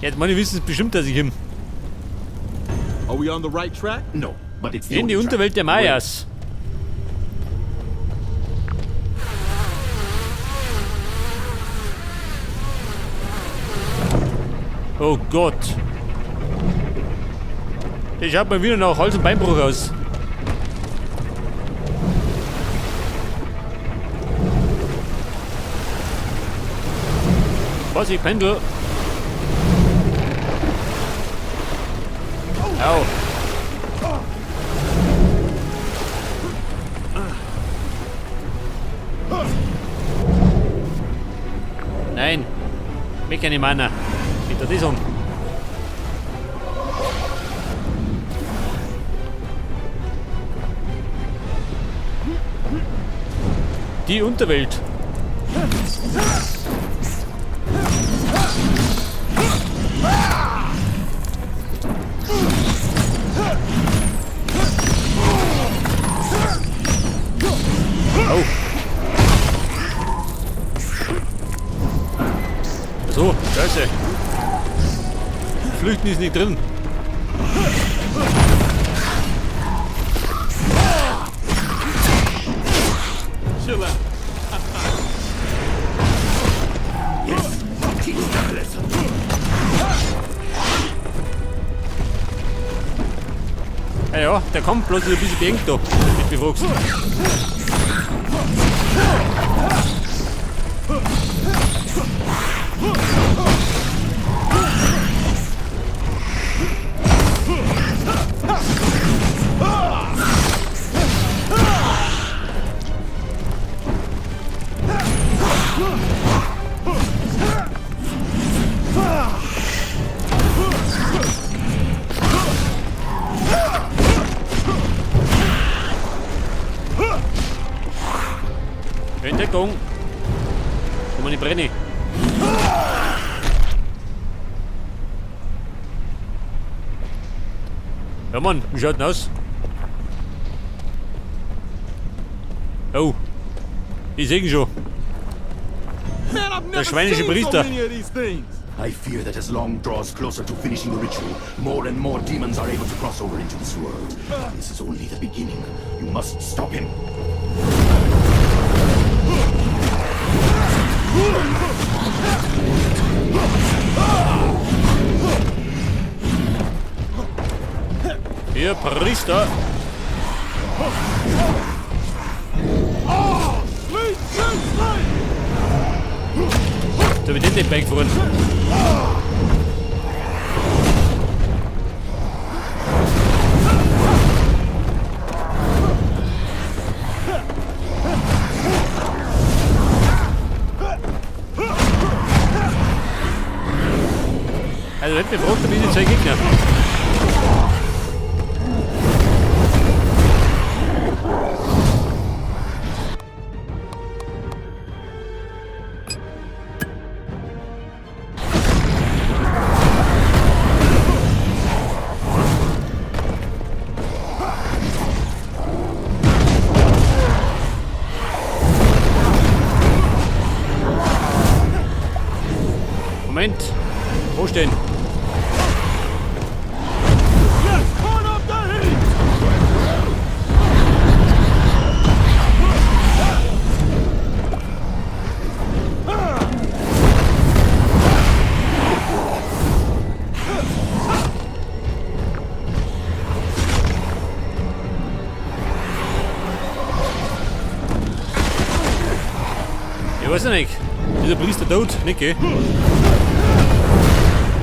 Jetzt meine wissen es bestimmt, dass ich ihm. Are we on the right track? No, but it's the In die only track. Unterwelt der Mayas. Oh Gott. Das schaut mal wieder nach Hals- und Beinbruch aus. Was, ich pendel? Au. Nein. Mir keine Mana. Hinter das um. Die Unterwelt. Oh. So, Scheiße. Flüchten ist nicht drin. Chill out. Teach them a lesson. Ja, der kommt bloß ein bisschen beengt da, mit befragst. Entdeckung. Komm mal in die Brenne. Ja Mann, wie schaut denn aus? Oh. Ich sehe ihn schon. Man, I've never schweinische seen so Priester. many of these things. I fear that as Long draws closer to finishing the ritual, more and more demons are able to cross over into this world. This is only the beginning. You must stop him. Ihr Priester. Sleep, sleep, sleep. So wie den Bike fahren. Also nicht befragt, da bin ich zwei Gegner. Moment. Wo stehen? Yes, turn up the heat. Ich weiß nicht. Ist der Priester tot? Nicht, gell?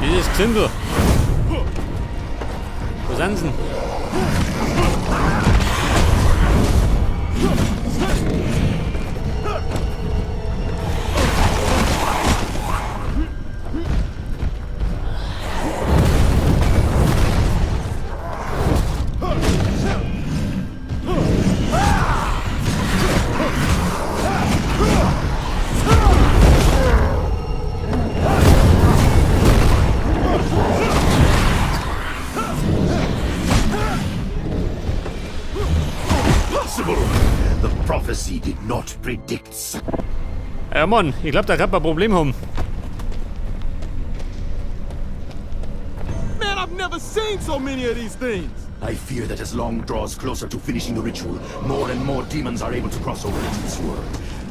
Dieses Gesindel. Wo sind sie denn? The prophecy did not predict. Ja Mann, ich glaube, da kann man ein Problem haben. I've never seen so many of these things. I fear that as Long draws closer to finishing the ritual, more and more demons are able to cross over into this world.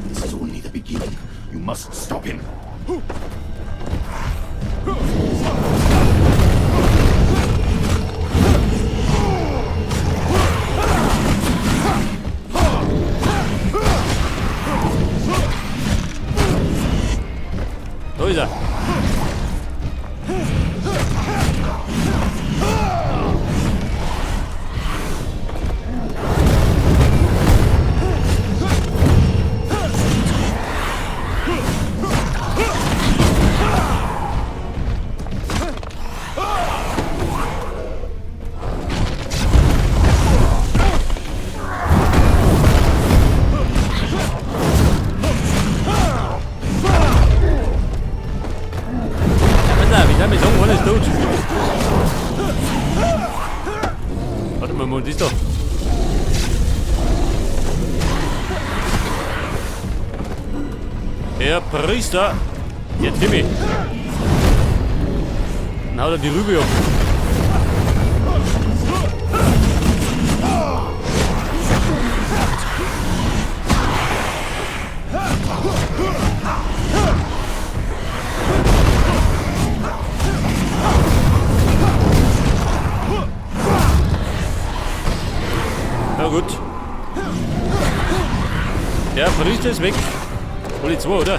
This is only the beginning. You must stop him. So ist er. Warte mal, Mund ist doch. Herr Priester! Jetzt Timmy! Dann haut er die Rübe um. Na gut. Der Priester ist weg. Hol 2, oder?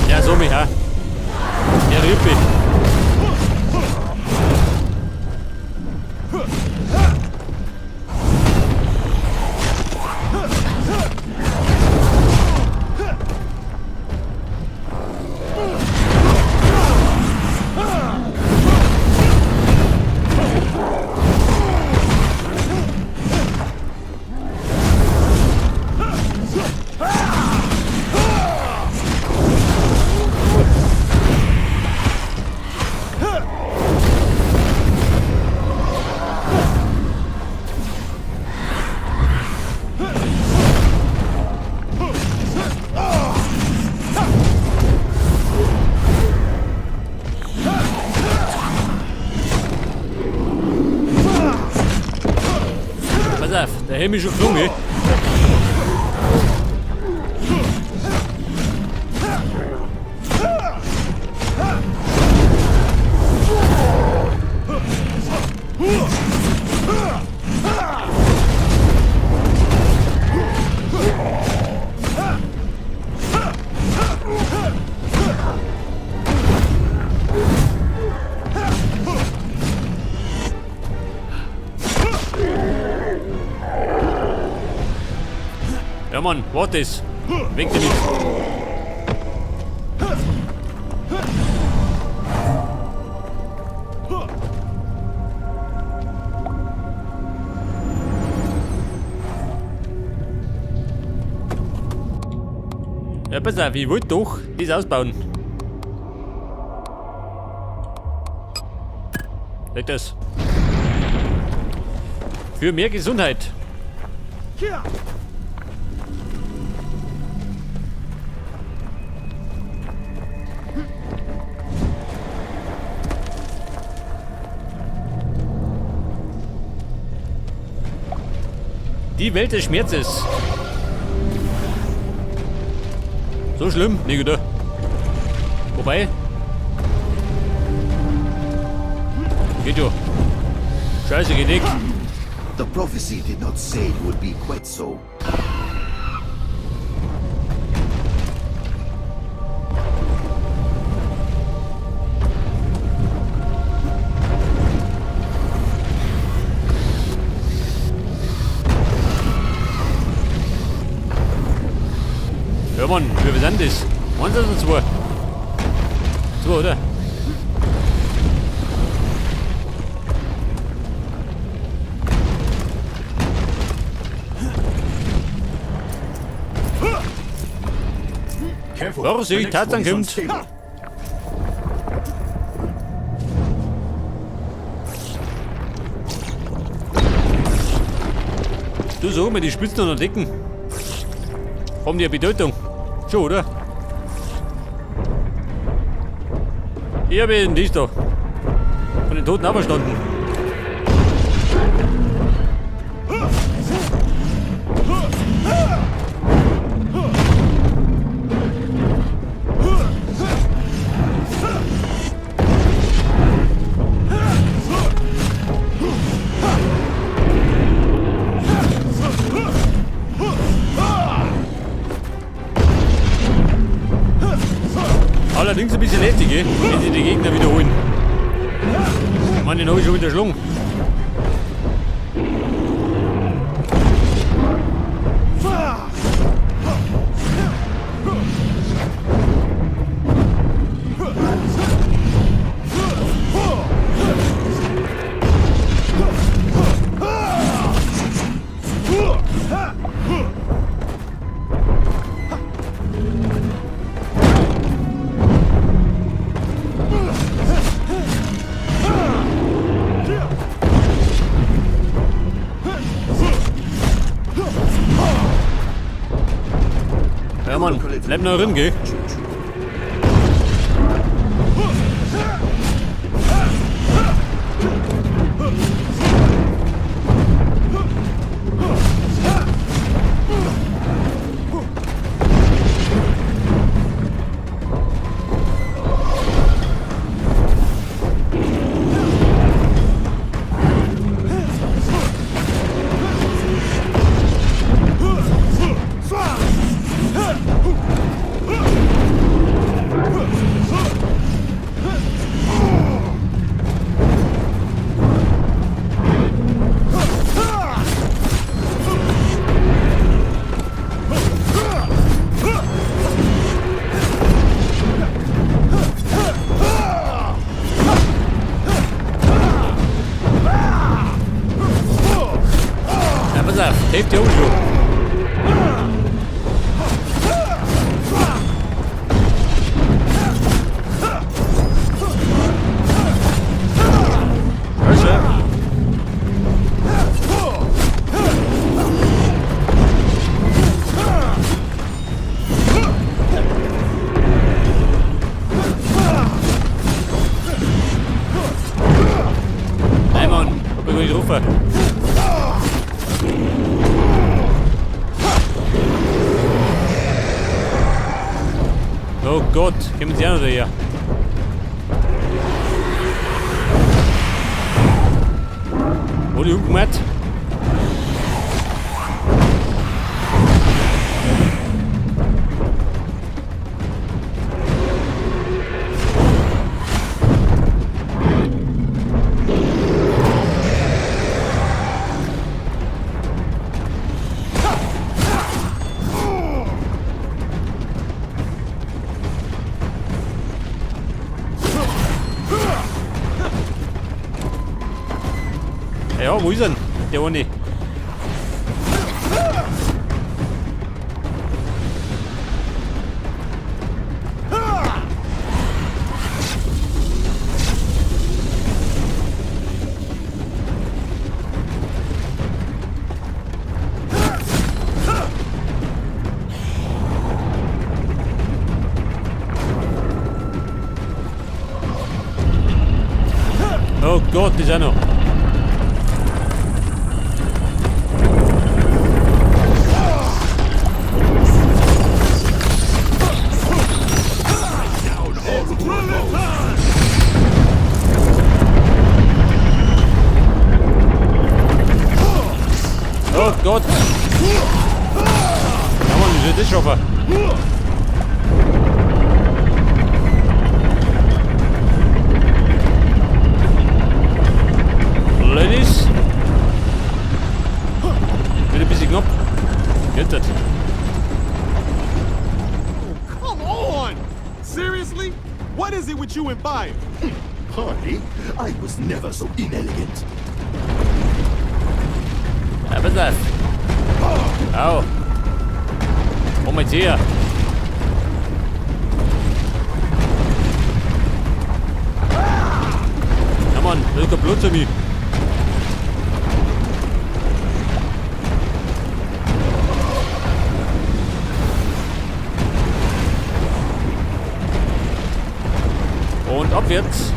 Ja, so mich, ha. Der Rüppi. Der Helm ist schon geflogen. Ja Mann, warte es. Weg damit. Ja, pass auf, ich wollte doch das ausbauen. Leg das. Für mehr Gesundheit. Yeah. Die Welt des Schmerzes. So schlimm? Nee, oder? Wobei. Geht ja. Scheiße, Genick. The prophecy did not say it would be quite so. Ja Mann, wie viel sind das? 1 oder 2? 2, oder? Careful. Vorsicht, The next Tarzan one is kommt. unstable. Du so mit die Spitzen und Decken. Haben die eine Bedeutung? Schon, oder? Ich habe den Tisch da. Von den Toten auferstanden. Allerdings ein bisschen lästig, wenn sie die Gegner wiederholen. Ich meine, den habe ich schon wieder geschlungen. Ja Mann, bleib noch drin, gell? Hilft dir schon. Hey Mann, ich bin gut rufen. Oh Gott, kommen sie auch noch daher. Wo die Hucken mit? Ja, wo ist denn? Der eine. Oh Gott, ist er noch. Oh Gott! Ja Mann, wie soll das schaffen? Ladies! Wird ein bisschen knapp. Geht das? Come on! Seriously? What is it with you and fire? Hardly. I was never so inelegant. Ja, was ist das? Au! Komm jetzt her! Ja Mann, das ist kein Blut zu mir. Und abwärts.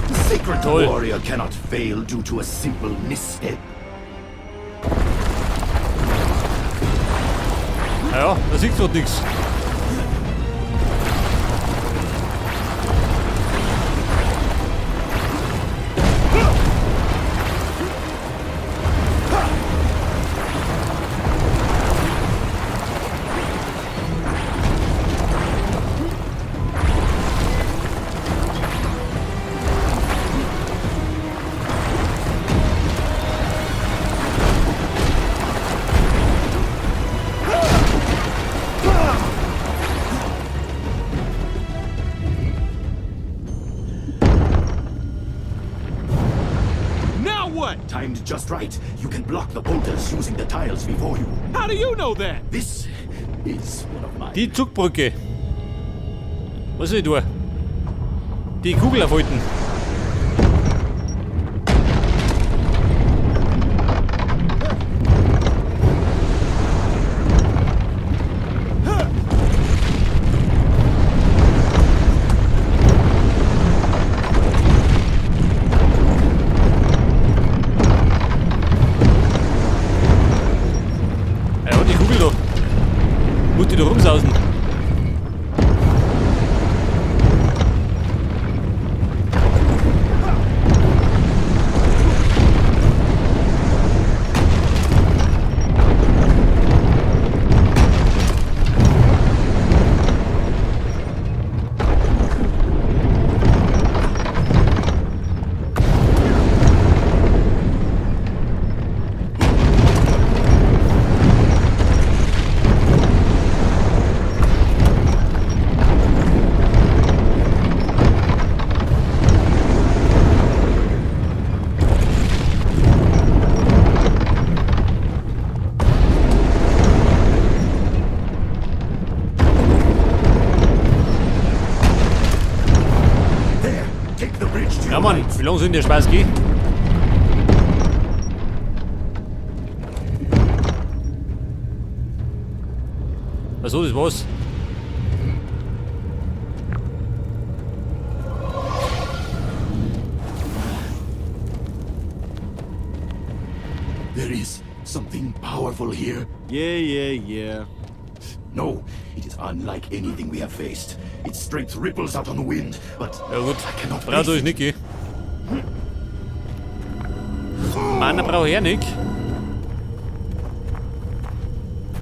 The Sacred Toll. Warrior cannot fail due to a simple misstep. Ja, da sieht dort nichts. Now what? Timed just right. You can block the bolters using the tiles before you. How do you know that? This is one of my... Die Zugbrücke. Was soll ich tun? Die Kugel aufhalten. Ja, die Kugel da. Muss die da rumsausen. There! Take the bridge to Ja your Mann, right. wie lang sind die Spaßki? Achso, das war's. There is something powerful here. Yeah. No, it is unlike anything we have faced. Its strength ripples out on the wind, but Ja gut, I cannot braucht face euch it. nicht gehen. Mann, braucht er nicht.